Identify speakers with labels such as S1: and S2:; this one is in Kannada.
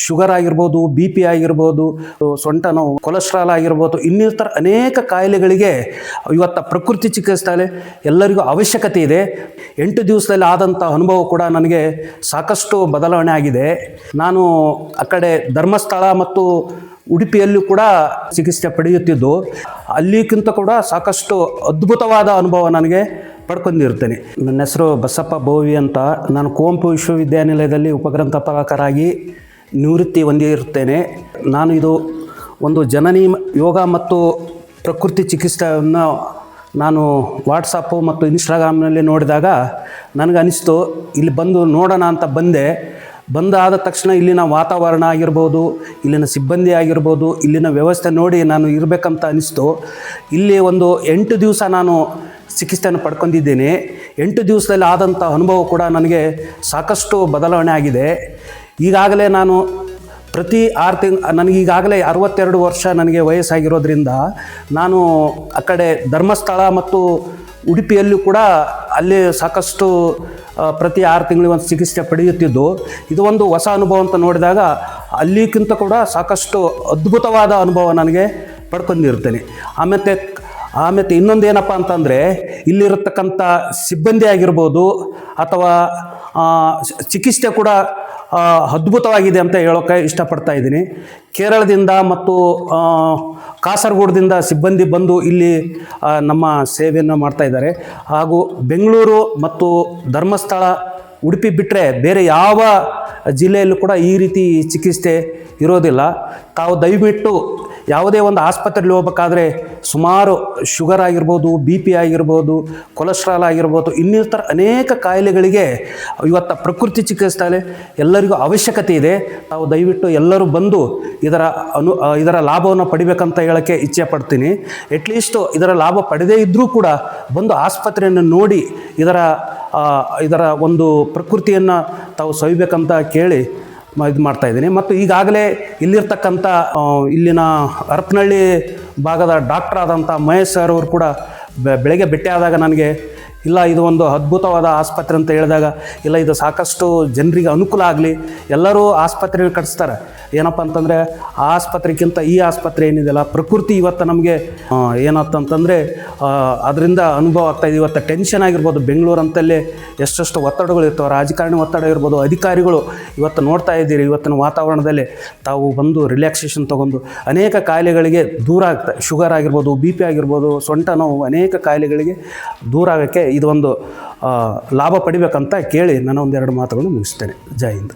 S1: ಶುಗರ್ ಆಗಿರ್ಬೋದು, ಬಿ ಪಿ ಆಗಿರ್ಬೋದು, ಸೊಂಟ ನೋವು, ಕೊಲೆಸ್ಟ್ರಾಲ್ ಆಗಿರ್ಬೋದು, ಇನ್ನಿತರ ಅನೇಕ ಕಾಯಿಲೆಗಳಿಗೆ ಇವತ್ತು ಪ್ರಕೃತಿ ಚಿಕಿತ್ಸೆ ಎಲ್ಲರಿಗೂ ಅವಶ್ಯಕತೆ ಇದೆ. 8 ದಿವಸದಲ್ಲಿ ಆದಂಥ ಅನುಭವ ಕೂಡ ನನಗೆ ಸಾಕಷ್ಟು ಬದಲಾವಣೆ ಆಗಿದೆ. ನಾನು ಆ ಕಡೆ ಧರ್ಮಸ್ಥಳ ಮತ್ತು ಉಡುಪಿಯಲ್ಲೂ ಕೂಡ ಚಿಕಿತ್ಸೆ ಪಡೆಯುತ್ತಿದ್ದು, ಅಲ್ಲಿಗಿಂತ ಕೂಡ ಸಾಕಷ್ಟು ಅದ್ಭುತವಾದ ಅನುಭವ ನನಗೆ ಪಡ್ಕೊಂಡಿರ್ತೇನೆ. ನನ್ನ ಹೆಸರು ಬಸಪ್ಪ ಬೋವಿ ಅಂತ. ನಾನು ಕುವೆಂಪು ವಿಶ್ವವಿದ್ಯಾನಿಲಯದಲ್ಲಿ ಉಪಗ್ರಂಥಪಾಲಕರಾಗಿ ನಿವೃತ್ತಿ ಹೊಂದಿರುತ್ತೇನೆ. ನಾನು ಇದು ಒಂದು ಜನನಿ ಯೋಗ ಮತ್ತು ಪ್ರಕೃತಿ ಚಿಕಿತ್ಸೆಯನ್ನು ನಾನು ವಾಟ್ಸಪ್ಪು ಮತ್ತು ಇನ್ಸ್ಟಾಗ್ರಾಮ್ನಲ್ಲಿ ನೋಡಿದಾಗ ನನಗನ್ನಿಸ್ತು, ಇಲ್ಲಿ ಬಂದು ನೋಡೋಣ ಅಂತ ಬಂದಾದ ತಕ್ಷಣ ಇಲ್ಲಿನ ವಾತಾವರಣ ಆಗಿರ್ಬೋದು, ಇಲ್ಲಿನ ಸಿಬ್ಬಂದಿ ಆಗಿರ್ಬೋದು, ಇಲ್ಲಿನ ವ್ಯವಸ್ಥೆ ನೋಡಿ ನಾನು ಇರಬೇಕಂತ ಅನ್ನಿಸ್ತು. ಇಲ್ಲಿ ಒಂದು 8 ದಿವಸ ನಾನು ಚಿಕಿತ್ಸೆಯನ್ನು ಪಡ್ಕೊಂಡಿದ್ದೇನೆ. 8 ದಿವಸದಲ್ಲಿ ಆದಂಥ ಅನುಭವ ಕೂಡ ನನಗೆ ಸಾಕಷ್ಟು ಬದಲಾವಣೆ ಆಗಿದೆ. ಈಗಾಗಲೇ ನಾನು ಪ್ರತಿ 6 ತಿಂಗಳು, ನನಗೀಗಾಗಲೇ 62 ವರ್ಷ ನನಗೆ ವಯಸ್ಸಾಗಿರೋದ್ರಿಂದ ನಾನು ಆ ಕಡೆ ಧರ್ಮಸ್ಥಳ ಮತ್ತು ಉಡುಪಿಯಲ್ಲೂ ಕೂಡ ಅಲ್ಲಿ ಸಾಕಷ್ಟು ಪ್ರತಿ 6 ತಿಂಗಳಿಗೆ ಒಂದು ಚಿಕಿತ್ಸೆ ಪಡೆಯುತ್ತಿದ್ದು, ಇದು ಒಂದು ಹೊಸ ಅನುಭವ ಅಂತ ನೋಡಿದಾಗ ಅಲ್ಲಿಗಿಂತ ಕೂಡ ಸಾಕಷ್ಟು ಅದ್ಭುತವಾದ ಅನುಭವ ನನಗೆ ಪಡ್ಕೊಂಡಿರ್ತೇನೆ. ಆಮೇಲೆ ಇನ್ನೊಂದು ಏನಪ್ಪ ಅಂತಂದರೆ, ಇಲ್ಲಿರತಕ್ಕಂಥ ಸಿಬ್ಬಂದಿ ಆಗಿರ್ಬೋದು ಅಥವಾ ಚಿಕಿತ್ಸೆ ಕೂಡ ಅದ್ಭುತವಾಗಿದೆ ಅಂತ ಹೇಳೋಕ್ಕೆ ಇಷ್ಟಪಡ್ತಾ ಇದ್ದೀನಿ. ಕೇರಳದಿಂದ ಮತ್ತು ಕಾಸರಗೋಡದಿಂದ ಸಿಬ್ಬಂದಿ ಬಂದು ಇಲ್ಲಿ ನಮ್ಮ ಸೇವೆಯನ್ನು ಮಾಡ್ತಾಯಿದ್ದಾರೆ. ಹಾಗೂ ಬೆಂಗಳೂರು ಮತ್ತು ಧರ್ಮಸ್ಥಳ, ಉಡುಪಿ ಬಿಟ್ಟರೆ ಬೇರೆ ಯಾವ ಜಿಲ್ಲೆಯಲ್ಲೂ ಕೂಡ ಈ ರೀತಿ ಚಿಕಿತ್ಸೆ ಇರೋದಿಲ್ಲ. ತಾವು ದಯವಿಟ್ಟು ಯಾವುದೇ ಒಂದು ಆಸ್ಪತ್ರೆಯಲ್ಲಿ ಹೋಗ್ಬೇಕಾದ್ರೆ ಸುಮಾರು ಶುಗರ್ ಆಗಿರ್ಬೋದು, ಬಿ ಪಿ ಆಗಿರ್ಬೋದು, ಕೊಲೆಸ್ಟ್ರಾಲ್ ಆಗಿರ್ಬೋದು, ಇನ್ನಿತರ ಅನೇಕ ಕಾಯಿಲೆಗಳಿಗೆ ಇವತ್ತು ಪ್ರಕೃತಿ ಚಿಕಿತ್ಸೆ ಎಲ್ಲರಿಗೂ ಅವಶ್ಯಕತೆ ಇದೆ. ತಾವು ದಯವಿಟ್ಟು ಎಲ್ಲರೂ ಬಂದು ಇದರ ಲಾಭವನ್ನು ಪಡಿಬೇಕಂತ ಹೇಳೋಕ್ಕೆ ಇಚ್ಛೆ ಪಡ್ತೀನಿ. ಅಟ್ಲೀಸ್ಟು ಇದರ ಲಾಭ ಪಡೆದೇ ಇದ್ದರೂ ಕೂಡ ಬಂದು ಆಸ್ಪತ್ರೆಯನ್ನು ನೋಡಿ ಇದರ ಒಂದು ಪ್ರಕೃತಿಯನ್ನು ತಾವು ಸವಿಬೇಕಂತ ಕೇಳಿ ಇದು ಮಾಡ್ತಾಯಿದ್ದೀನಿ. ಮತ್ತು ಈಗಾಗಲೇ ಇಲ್ಲಿರ್ತಕ್ಕಂಥ ಇಲ್ಲಿನ ಹರಪನಹಳ್ಳಿ ಭಾಗದ ಡಾಕ್ಟರ್ ಆದಂಥ ಮಹೇಶ್ ಸರ್ ಅವರು ಕೂಡ ಬೆಳಗ್ಗೆ ಭೇಟಿಯಾದಾಗ ನನಗೆ, ಇಲ್ಲ ಇದು ಒಂದು ಅದ್ಭುತವಾದ ಆಸ್ಪತ್ರೆ ಅಂತ ಹೇಳಿದಾಗ, ಇಲ್ಲ ಇದು ಸಾಕಷ್ಟು ಜನರಿಗೆ ಅನುಕೂಲ ಆಗಲಿ, ಎಲ್ಲರೂ ಆಸ್ಪತ್ರೆಗೆ ಕಟ್ಸ್ತಾರೆ. ಏನಪ್ಪ ಅಂತಂದರೆ ಆ ಆಸ್ಪತ್ರೆಗಿಂತ ಈ ಆಸ್ಪತ್ರೆ ಏನಿದೆಯಲ್ಲ, ಪ್ರಕೃತಿ ಇವತ್ತು ನಮಗೆ ಏನಂತಂದರೆ ಅದರಿಂದ ಅನುಭವ ಆಗ್ತಾಯಿದೆ. ಇವತ್ತು ಟೆನ್ಷನ್ ಆಗಿರ್ಬೋದು, ಬೆಂಗಳೂರಂತಲ್ಲೇ ಎಷ್ಟೆಷ್ಟು ಒತ್ತಡಗಳು ಇರ್ತವೆ, ರಾಜಕಾರಣಿ ಒತ್ತಡ ಇರ್ಬೋದು, ಅಧಿಕಾರಿಗಳು ಇವತ್ತು ನೋಡ್ತಾ ಇದ್ದೀರಿ. ಇವತ್ತಿನ ವಾತಾವರಣದಲ್ಲಿ ತಾವು ಬಂದು ರಿಲ್ಯಾಕ್ಸೇಷನ್ ತೊಗೊಂಡು ಅನೇಕ ಕಾಯಿಲೆಗಳಿಗೆ ದೂರ ಆಗ್ತದೆ. ಶುಗರ್ ಆಗಿರ್ಬೋದು, ಬಿ ಪಿ ಆಗಿರ್ಬೋದು, ಸೊಂಟ ನೋವು, ಅನೇಕ ಕಾಯಿಲೆಗಳಿಗೆ ದೂರ ಆಗೋಕ್ಕೆ ಇದೊಂದು ಲಾಭ ಪಡಿಬೇಕಂತ ಕೇಳಿ ನಾನು ಒಂದೆರಡು ಮಾತುಗಳನ್ನು ಮುಗಿಸ್ತೇನೆ. ಜೈ ಹಿಂದ್.